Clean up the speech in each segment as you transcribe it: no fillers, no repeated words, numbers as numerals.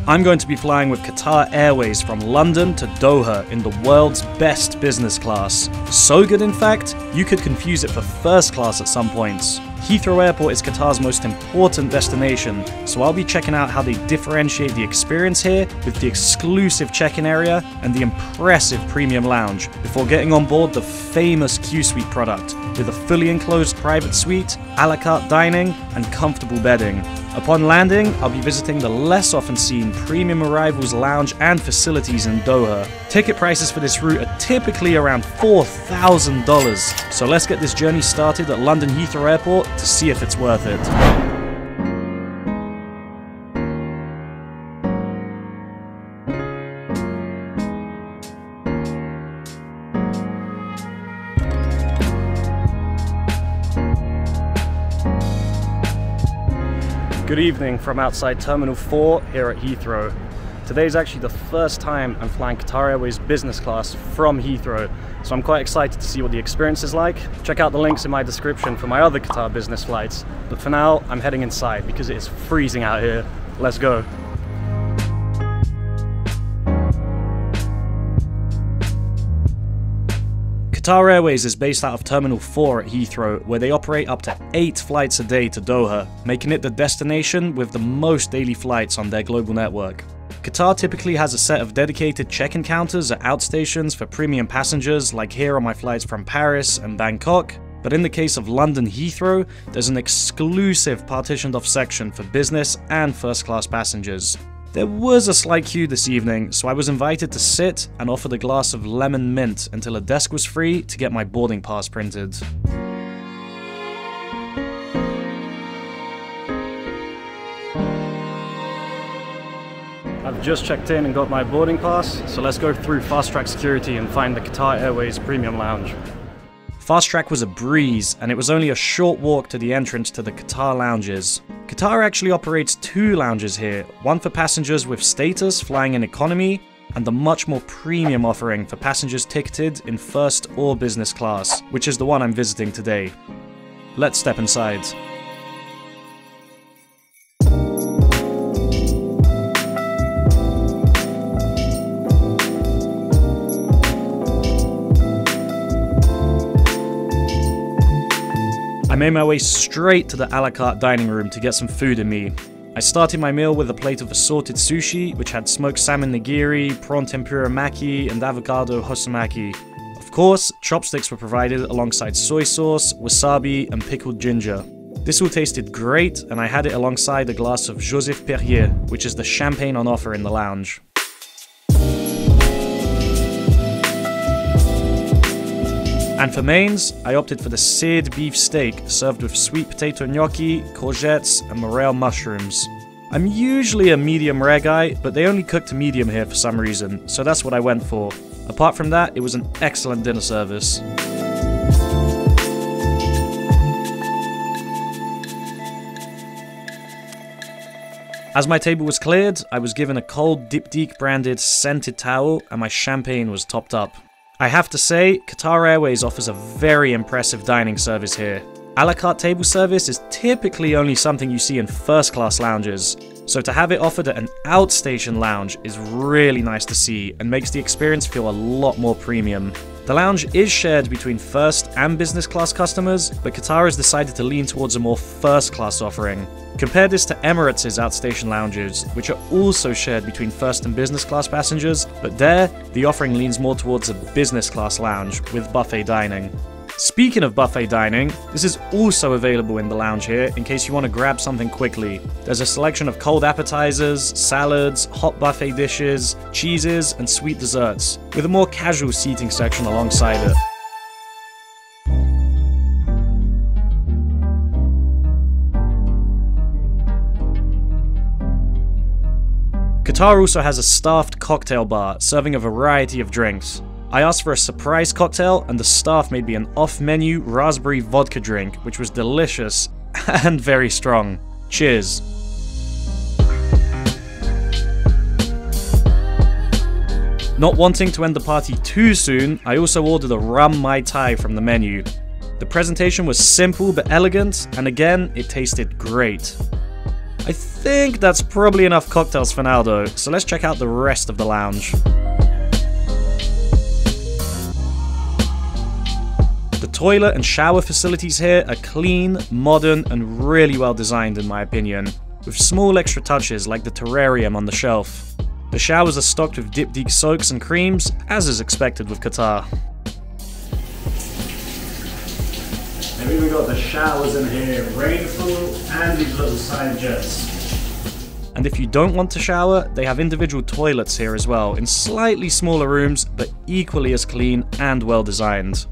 I'm going to be flying with Qatar Airways from London to Doha in the world's best business class. So good in fact, you could confuse it for first class at some points. Heathrow Airport is Qatar's most important destination, so I'll be checking out how they differentiate the experience here with the exclusive check-in area and the impressive premium lounge, before getting on board the famous Qsuite product, with a fully enclosed private suite, a la carte dining, and comfortable bedding. Upon landing, I'll be visiting the less often seen premium arrivals lounge and facilities in Doha. Ticket prices for this route are typically around $4,000, so let's get this journey started at London Heathrow Airport to see if it's worth it. Good evening from outside Terminal 4 here at Heathrow. Today is actually the first time I'm flying Qatar Airways business class from Heathrow, so I'm quite excited to see what the experience is like. Check out the links in my description for my other Qatar business flights, but for now I'm heading inside because it is freezing out here. Let's go. Qatar Airways is based out of Terminal 4 at Heathrow, where they operate up to 8 flights a day to Doha, making it the destination with the most daily flights on their global network. Qatar typically has a set of dedicated check-in counters at outstations for premium passengers, like here on my flights from Paris and Bangkok, but in the case of London Heathrow, there's an exclusive partitioned off section for business and first class passengers. There was a slight queue this evening, so I was invited to sit and offered a glass of lemon mint until a desk was free to get my boarding pass printed. I've just checked in and got my boarding pass, so let's go through fast track security and find the Qatar Airways Premium Lounge. Fast track was a breeze, and it was only a short walk to the entrance to the Qatar lounges. Qatar actually operates 2 lounges here, one for passengers with status flying in economy, and the much more premium offering for passengers ticketed in first or business class, which is the one I'm visiting today. Let's step inside. I made my way straight to the a la carte dining room to get some food in me. I started my meal with a plate of assorted sushi, which had smoked salmon nigiri, prawn tempura maki, and avocado hosomaki. Of course, chopsticks were provided alongside soy sauce, wasabi, and pickled ginger. This all tasted great, and I had it alongside a glass of Joseph Perrier, which is the champagne on offer in the lounge. And for mains, I opted for the seared beef steak served with sweet potato gnocchi, courgettes, and morel mushrooms. I'm usually a medium rare guy, but they only cook to medium here for some reason, so that's what I went for. Apart from that, it was an excellent dinner service. As my table was cleared, I was given a cold Diptyque branded scented towel, and my champagne was topped up. I have to say, Qatar Airways offers a very impressive dining service here. A la carte table service is typically only something you see in first class lounges, so to have it offered at an outstation lounge is really nice to see and makes the experience feel a lot more premium. The lounge is shared between first and business class customers, but Qatar has decided to lean towards a more first class offering. Compare this to Emirates' outstation lounges, which are also shared between first and business class passengers, but there, the offering leans more towards a business class lounge with buffet dining. Speaking of buffet dining, this is also available in the lounge here in case you want to grab something quickly. There's a selection of cold appetizers, salads, hot buffet dishes, cheeses, and sweet desserts, with a more casual seating section alongside it. Qatar also has a staffed cocktail bar serving a variety of drinks. I asked for a surprise cocktail and the staff made me an off-menu raspberry vodka drink, which was delicious and very strong. Cheers. Not wanting to end the party too soon, I also ordered a rum Mai Tai from the menu. The presentation was simple but elegant, and again, it tasted great. I think that's probably enough cocktails for now though, so let's check out the rest of the lounge. The toilet and shower facilities here are clean, modern, and really well designed in my opinion, with small extra touches like the terrarium on the shelf. The showers are stocked with diptyque soaks and creams, as is expected with Qatar. They've even got the showers in here, rainfall, and these little side jets. And if you don't want to shower, they have individual toilets here as well, in slightly smaller rooms, but equally as clean and well designed.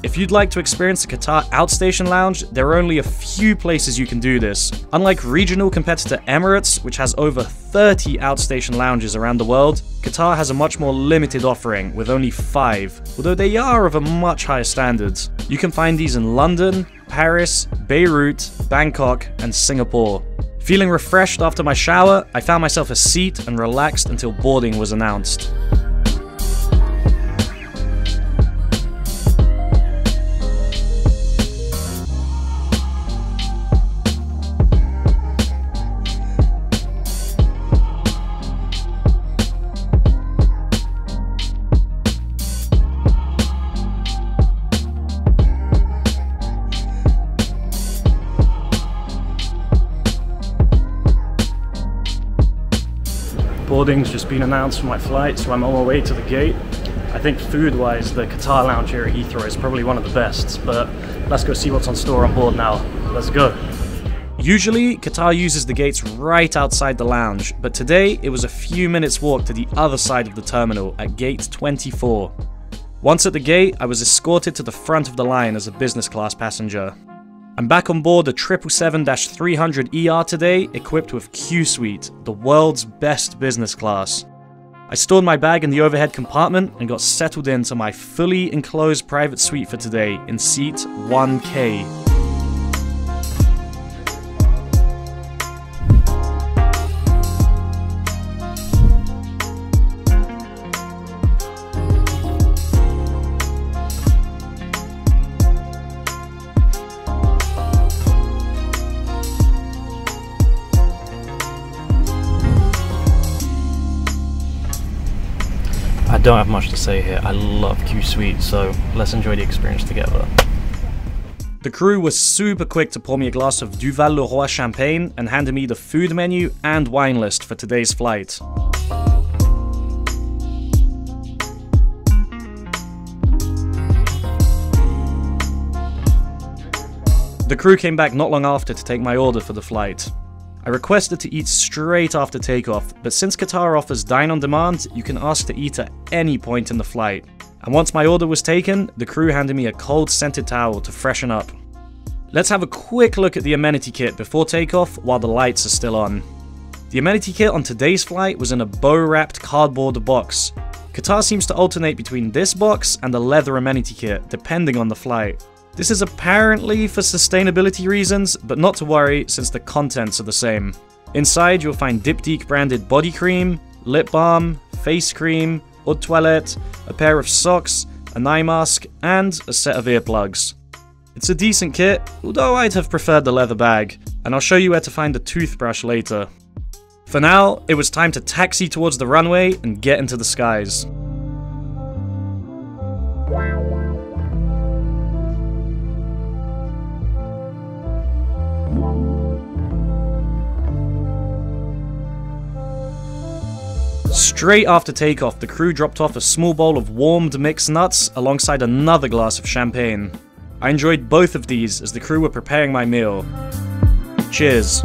If you'd like to experience the Qatar Outstation Lounge, there are only a few places you can do this. Unlike regional competitor Emirates, which has over 30 outstation lounges around the world, Qatar has a much more limited offering, with only 5, although they are of a much higher standard. You can find these in London, Paris, Beirut, Bangkok, and Singapore. Feeling refreshed after my shower, I found myself a seat and relaxed until boarding was announced. Boarding's just been announced for my flight, so I'm on my way to the gate. I think food-wise, the Qatar lounge here at Heathrow is probably one of the best, but let's go see what's on store on board now. Let's go. Usually, Qatar uses the gates right outside the lounge, but today it was a few minutes walk to the other side of the terminal at gate 24. Once at the gate, I was escorted to the front of the line as a business class passenger. I'm back on board the 777-300ER today, equipped with Qsuite, the world's best business class. I stored my bag in the overhead compartment and got settled into my fully enclosed private suite for today in seat 1K. I don't have much to say here. I love Qsuite, so let's enjoy the experience together. The crew was super quick to pour me a glass of Duval Leroy champagne and handed me the food menu and wine list for today's flight. The crew came back not long after to take my order for the flight. I requested to eat straight after takeoff, but since Qatar offers dine on demand, you can ask to eat at any point in the flight. And once my order was taken, the crew handed me a cold scented towel to freshen up. Let's have a quick look at the Amenity Kit before takeoff while the lights are still on. The Amenity Kit on today's flight was in a bow-wrapped cardboard box. Qatar seems to alternate between this box and the leather Amenity Kit, depending on the flight. This is apparently for sustainability reasons, but not to worry since the contents are the same. Inside you'll find diptyque branded body cream, lip balm, face cream, eau de toilette, a pair of socks, an eye mask, and a set of earplugs. It's a decent kit, although I'd have preferred the leather bag, and I'll show you where to find the toothbrush later. For now, it was time to taxi towards the runway and get into the skies. Straight after takeoff, the crew dropped off a small bowl of warmed mixed nuts alongside another glass of champagne. I enjoyed both of these as the crew were preparing my meal. Cheers.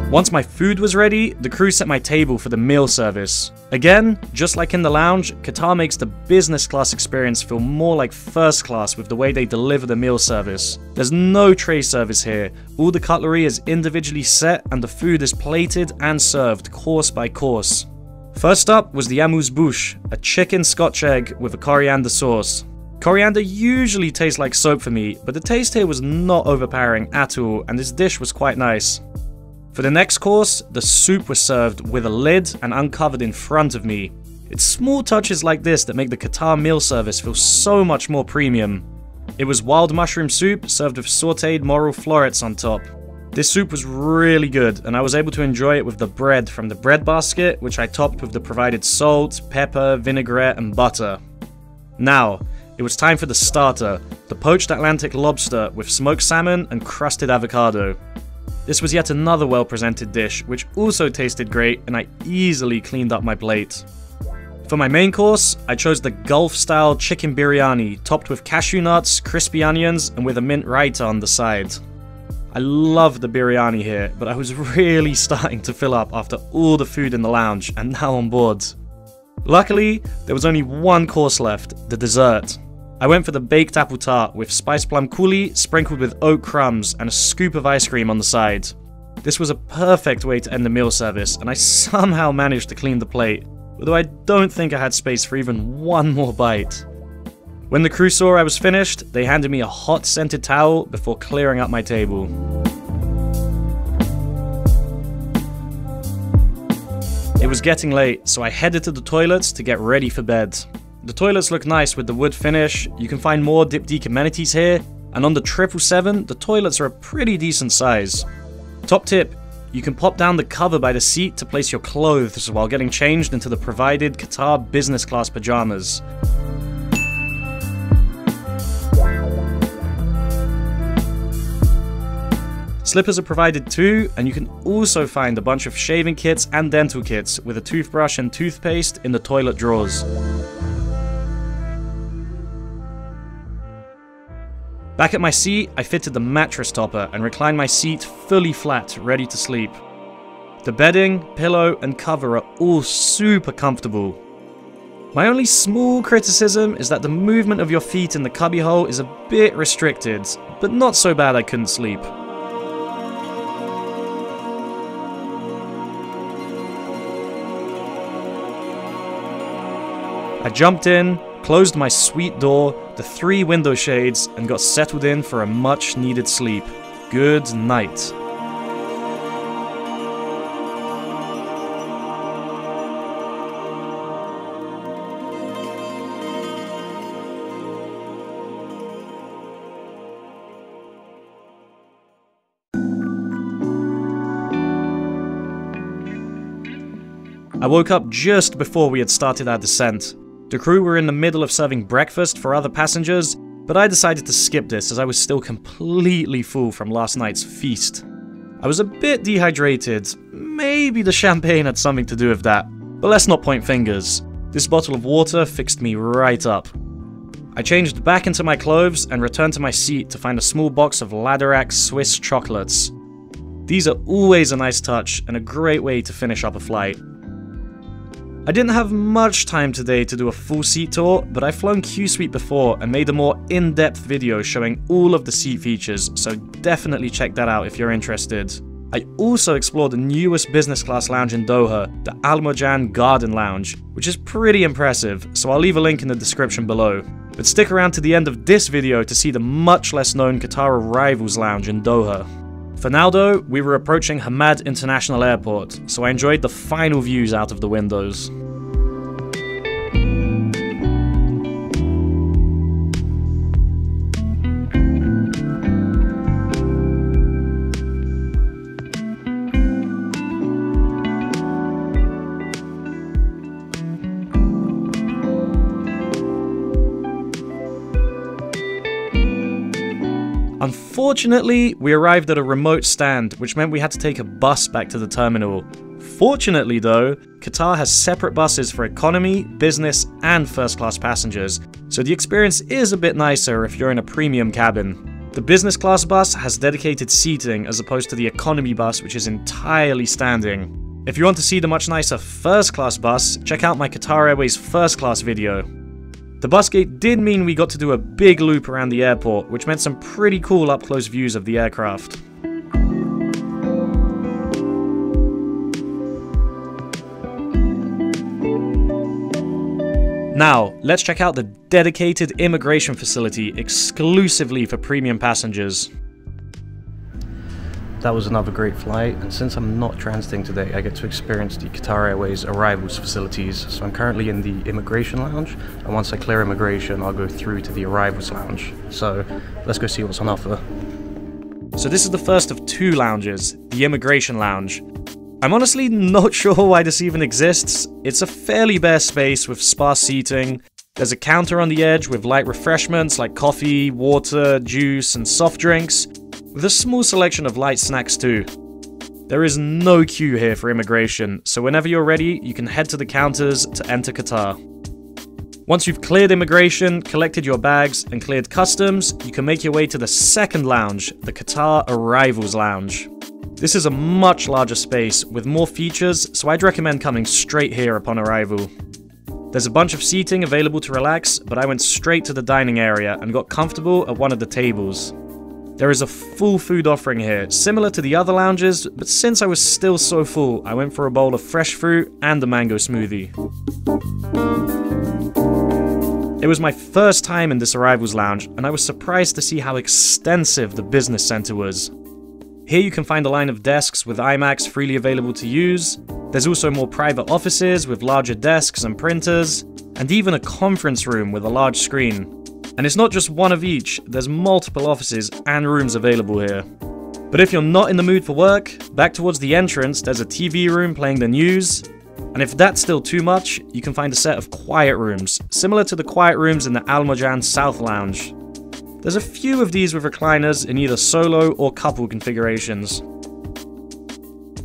Once my food was ready, the crew set my table for the meal service. Again, just like in the lounge, Qatar makes the business class experience feel more like first class with the way they deliver the meal service. There's no tray service here, all the cutlery is individually set and the food is plated and served course by course. First up was the amuse-bouche, a chicken scotch egg with a coriander sauce. Coriander usually tastes like soap for me, but the taste here was not overpowering at all, and this dish was quite nice. For the next course, the soup was served with a lid and uncovered in front of me. It's small touches like this that make the Qatar meal service feel so much more premium. It was wild mushroom soup served with sautéed morel florets on top. This soup was really good, and I was able to enjoy it with the bread from the bread basket, which I topped with the provided salt, pepper, vinaigrette, and butter. Now, it was time for the starter, the poached Atlantic lobster with smoked salmon and crusted avocado. This was yet another well-presented dish, which also tasted great, and I easily cleaned up my plate. For my main course, I chose the Gulf-style chicken biryani, topped with cashew nuts, crispy onions, and with a mint raita on the side. I love the biryani here, but I was really starting to fill up after all the food in the lounge, and now on board. Luckily, there was only one course left, the dessert. I went for the baked apple tart with spiced plum coulis sprinkled with oat crumbs and a scoop of ice cream on the side. This was a perfect way to end the meal service, and I somehow managed to clean the plate, although I don't think I had space for even one more bite. When the crew saw I was finished, they handed me a hot scented towel before clearing up my table. It was getting late, so I headed to the toilets to get ready for bed. The toilets look nice with the wood finish, you can find more diptyque amenities here, and on the 777, the toilets are a pretty decent size. Top tip, you can pop down the cover by the seat to place your clothes while getting changed into the provided Qatar business class pajamas. Slippers are provided too, and you can also find a bunch of shaving kits and dental kits with a toothbrush and toothpaste in the toilet drawers. Back at my seat, I fitted the mattress topper and reclined my seat fully flat, ready to sleep. The bedding, pillow, and cover are all super comfortable. My only small criticism is that the movement of your feet in the cubbyhole is a bit restricted, but not so bad I couldn't sleep. I jumped in, closed my suite door, the 3 window shades, and got settled in for a much needed sleep. Good night. I woke up just before we had started our descent. The crew were in the middle of serving breakfast for other passengers, but I decided to skip this as I was still completely full from last night's feast. I was a bit dehydrated, maybe the champagne had something to do with that, but let's not point fingers. This bottle of water fixed me right up. I changed back into my clothes and returned to my seat to find a small box of Laderack Swiss chocolates. These are always a nice touch and a great way to finish up a flight. I didn't have much time today to do a full seat tour, but I've flown Qsuite before and made a more in-depth video showing all of the seat features, so definitely check that out if you're interested. I also explored the newest business class lounge in Doha, the Al Marjan Garden Lounge, which is pretty impressive, so I'll leave a link in the description below. But stick around to the end of this video to see the much less known Qatar Arrivals Lounge in Doha. For now though, we were approaching Hamad International Airport, so I enjoyed the final views out of the windows. Unfortunately, we arrived at a remote stand, which meant we had to take a bus back to the terminal. Fortunately though, Qatar has separate buses for economy, business, and first class passengers, so the experience is a bit nicer if you're in a premium cabin. The business class bus has dedicated seating as opposed to the economy bus, which is entirely standing. If you want to see the much nicer first class bus, check out my Qatar Airways first class video. The bus gate did mean we got to do a big loop around the airport, which meant some pretty cool up-close views of the aircraft. Now, let's check out the dedicated immigration facility exclusively for premium passengers. That was another great flight, and since I'm not transiting today, I get to experience the Qatar Airways arrivals facilities. So I'm currently in the immigration lounge, and once I clear immigration, I'll go through to the arrivals lounge. So let's go see what's on offer. So this is the first of two lounges, the immigration lounge. I'm honestly not sure why this even exists. It's a fairly bare space with sparse seating. There's a counter on the edge with light refreshments like coffee, water, juice, and soft drinks, with a small selection of light snacks too. There is no queue here for immigration, so whenever you're ready, you can head to the counters to enter Qatar. Once you've cleared immigration, collected your bags, and cleared customs, you can make your way to the second lounge, the Qatar Arrivals Lounge. This is a much larger space with more features, so I'd recommend coming straight here upon arrival. There's a bunch of seating available to relax, but I went straight to the dining area and got comfortable at one of the tables. There is a full food offering here, similar to the other lounges, but since I was still so full, I went for a bowl of fresh fruit and a mango smoothie. It was my first time in this Arrivals Lounge, and I was surprised to see how extensive the business center was. Here you can find a line of desks with iMacs freely available to use. There's also more private offices with larger desks and printers, and even a conference room with a large screen. And it's not just one of each, there's multiple offices and rooms available here. But if you're not in the mood for work, back towards the entrance there's a TV room playing the news. And if that's still too much, you can find a set of quiet rooms, similar to the quiet rooms in the Al Marjan South Lounge. There's a few of these with recliners in either solo or couple configurations.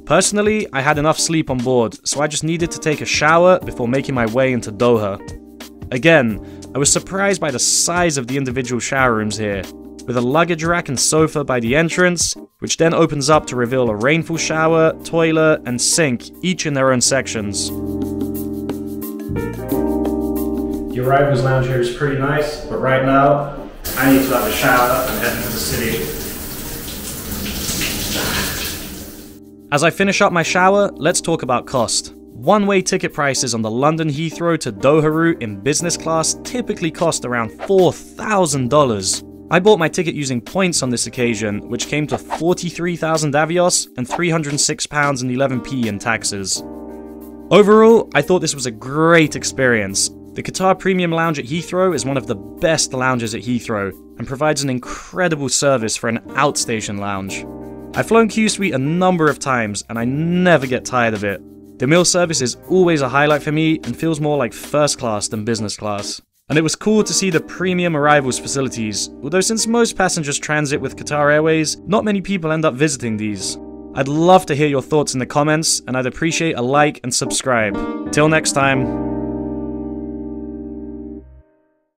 Personally, I had enough sleep on board, so I just needed to take a shower before making my way into Doha. Again, I was surprised by the size of the individual shower rooms here, with a luggage rack and sofa by the entrance, which then opens up to reveal a rainfall shower, toilet, and sink, each in their own sections. The Arrivals Lounge here is pretty nice, but right now, I need to have a shower and head into the city. As I finish up my shower, let's talk about cost. One-way ticket prices on the London Heathrow to Doha route in business class typically cost around $4,000. I bought my ticket using points on this occasion, which came to 43,000 avios and £306.11 in taxes. Overall, I thought this was a great experience. The Qatar Premium Lounge at Heathrow is one of the best lounges at Heathrow and provides an incredible service for an outstation lounge. I've flown Qsuite a number of times and I never get tired of it. The meal service is always a highlight for me and feels more like first class than business class. And it was cool to see the premium arrivals facilities, although since most passengers transit with Qatar Airways, not many people end up visiting these. I'd love to hear your thoughts in the comments, and I'd appreciate a like and subscribe. Till next time.